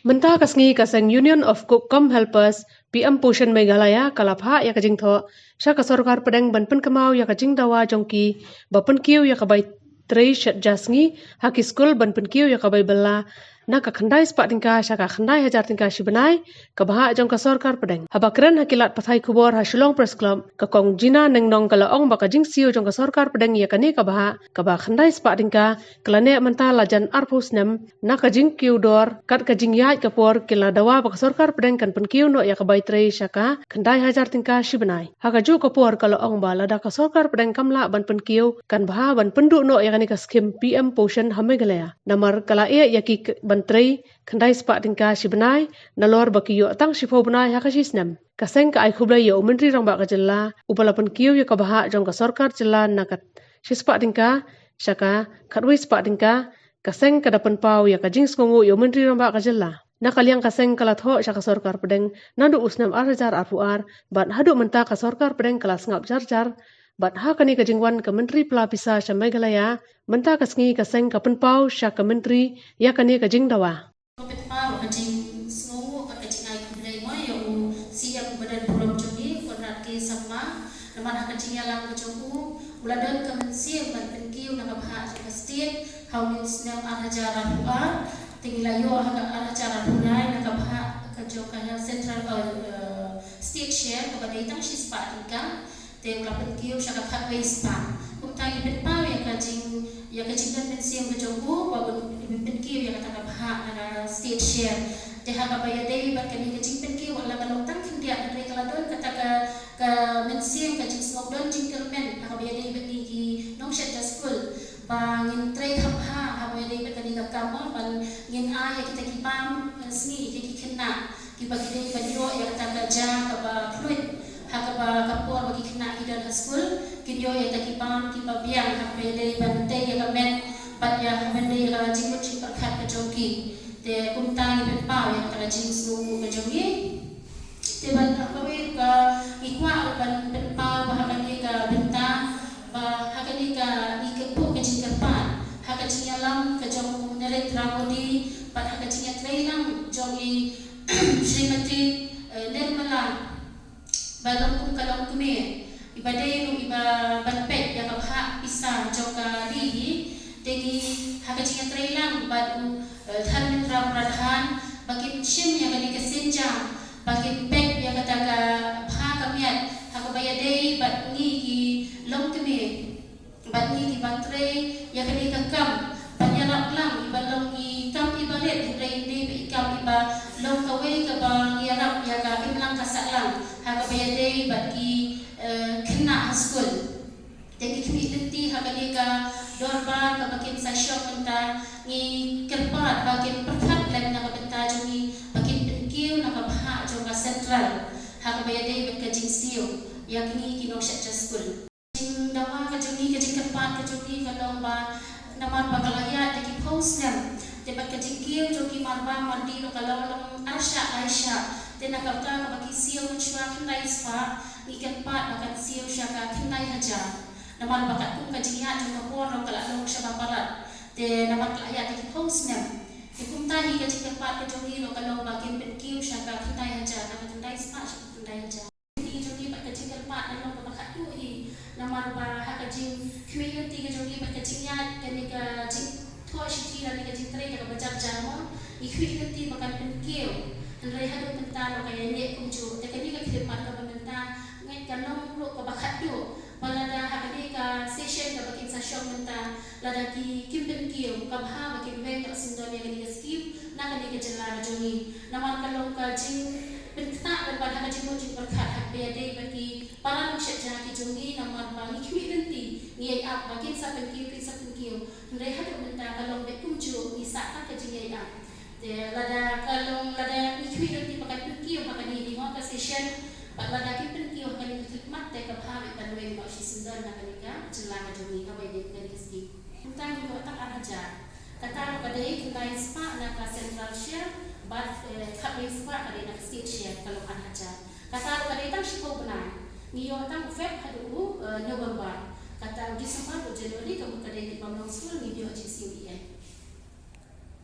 Menta kasngi kaseng Union of Cook Helpers PM Pushen Meghalaya kalapha ya kajing tho sha ka sarkar pedeng ban pen kamau ya kajing dawa jongki bapen kiu ya kabai trei shat jasngi haki school ban pen kiu ya kabai bella na ka khandai spa tingka sha ka khandai hajar tingka shibanai ka baha jong ka sarkar pedeng habakren hakilat pathai kubor ha Shillong Press Club ka kong jina neng nong kala ong ba kajing siu jong ka sarkar pedeng ya kani ka ba khandai spa tingka kalane menta lajan arpus nem na kajing kiu dor kat kajing yai kapor kila dawa ba ka sarkar pedeng kan pen kiu no ya kabai trei sha ka khandai hajar tingka shibanai ha ka ju kapor kala ong ba lada ka sarkar pedeng kamla ban pen kiu kan baha ban pendu no ya kani ka skim PM Pushen Hamegalaya namar kala ya ki bantrai khandai spa tingka shibanai nalor bakiyo tang shifo banai hakashisnam kaseng ka ai khublai yo mentri rang ba ka jella upalapan kiyo ya kabaha jong ka sarkar jella nakat shispa tingka shaka khatwi spa tingka kaseng ka dapan pau ya ka jing sngongu yo mentri rang ba ka jella nakaliang kaseng kala tho shaka sarkar pedeng nadu usnam arjar arpuar bat hadu menta ka sarkar pedeng kelas ngap jar bat ha kani ka jingwan ka mentri pelapisa sha Meghalaya menta kasngi kaseng ka penpau sha ka mentri ya kani ka jing dawa Pau kajing sngongu kajing ai kumdai mo yo siap badan program jogi konrat ke sama naman kajing yalang kejogu uladon kemensiam ban penkiu na kabha ka state hawin snam arajara ruar tingilayo ha arajara runai na kabha ka joka central state share ka badai tang shispa tingka te ula penkiu sha ka phatway spa kumtai ben pau ya kajing dan pensiam kejogu babun penkiu ya kata kabha state share teha kabaya dewi bat kami kajing penkiu wala kalotang kindia dari kaladon kata ka mensiam kajing snogdon jingkelmen kabaya dewi bat ki nong shat school bangin trade habha kabaya dewi bat kani kamon ban ngin ya kita kipam sni ki kena ki bagi dewi badiro ya kata ka ja ka fluid hakaba kapor bagi kena idan school kinyo ya takipam ki pabiang kabaya dewi ban te ya kamen bat ya bende ya jingkut jingkut khat ka jogi te kumtang ben pau yang kala jing snungu ka jogi te ban kawe ka ikwa ban ben pau bahagani ka benta bahagani ka ikepu ka jing kerpan haga jing yalam ka jong nere tramodi pat haga jing trailang jogi Srimati Nirmala balong kum kalong kume ibadai ru iba banpet ya kabha isa joka rihi tegi haga jing trailang badu Dhan Mitra Pradhan bagi Shim yang kani kesenjang bagi pek yang kata ka bha kamiat hakabaya dei bat ni ki long kemi bat ni ki bantre yang kani kakam bat ya laplang iba long ki kam ibalet dei dei kam iba long kawe ka bang ya rap ya ka imlang kasaklang hakabaya dei bat ki kena school tegi kimi lenti hakani ka dorba ka bakin sa shop menta ni kerpat bakin perkat lem na kabenta jumi bakin penkiu na kabha jonga central hakabaya dei bet ka jing siu yakni kinong shat school jing dawa ka jumi ka jing kerpat ka jumi ka lomba namar bakalaya tegi post nem te bat ka jing kiu joki marba mandi no kalolong aisha te na kabta ka baki siu chwa khnai sfa ni kerpat bakan siu shaka khnai haja naman bakat kum kajiya jong kapor ro kala long shaba parat te naman klaya te post nem te kum tahi ka jing kerpat ka jogi ro kalong bakin penkiu shaka khnai haja na khnai spa khnai haja ti jogi bat ka jing kerpat na long bakat tu hi naman ba ha ka jing community ka jogi bat ka jing ya kani ka jing tho shiti na ka jing trei ka bajar jamo I community bakan penkiu andai hadu pentalo kaya ni kumju te kani ka khidmat ka bamenta ngai kanong ro ka bakat tu balada hakani ka session ka bakin sa shop menta lada ki kimpen kiyo kabha bakin bank ka sindon ya kani skip na kani ka jela joni naman kalong ka jing penta ban ha jing mo jing berkat hak be dei baki para nuk syaja ki joni naman ba ni community ni ai ap bakin sa penkiyo ndai hadu menta kalong be kumju ni sa ka jing ai ap de lada kalong lada ni community bakan penkiyo bakani di mo ka session lada ki penkiyo kani khidmat te ka bha tanwen ba shi sindon na kani ka jela ka joni ka bai de kani skip tentang ni otak aja kata ka dei kani spa na ka central share bat khat spa ka dei na state share kalau aja kata ka dei tang shiko benar ni yo tang Feb hadu November kata Desember Januari kamu ka dei di Bamlong school ni dio GCE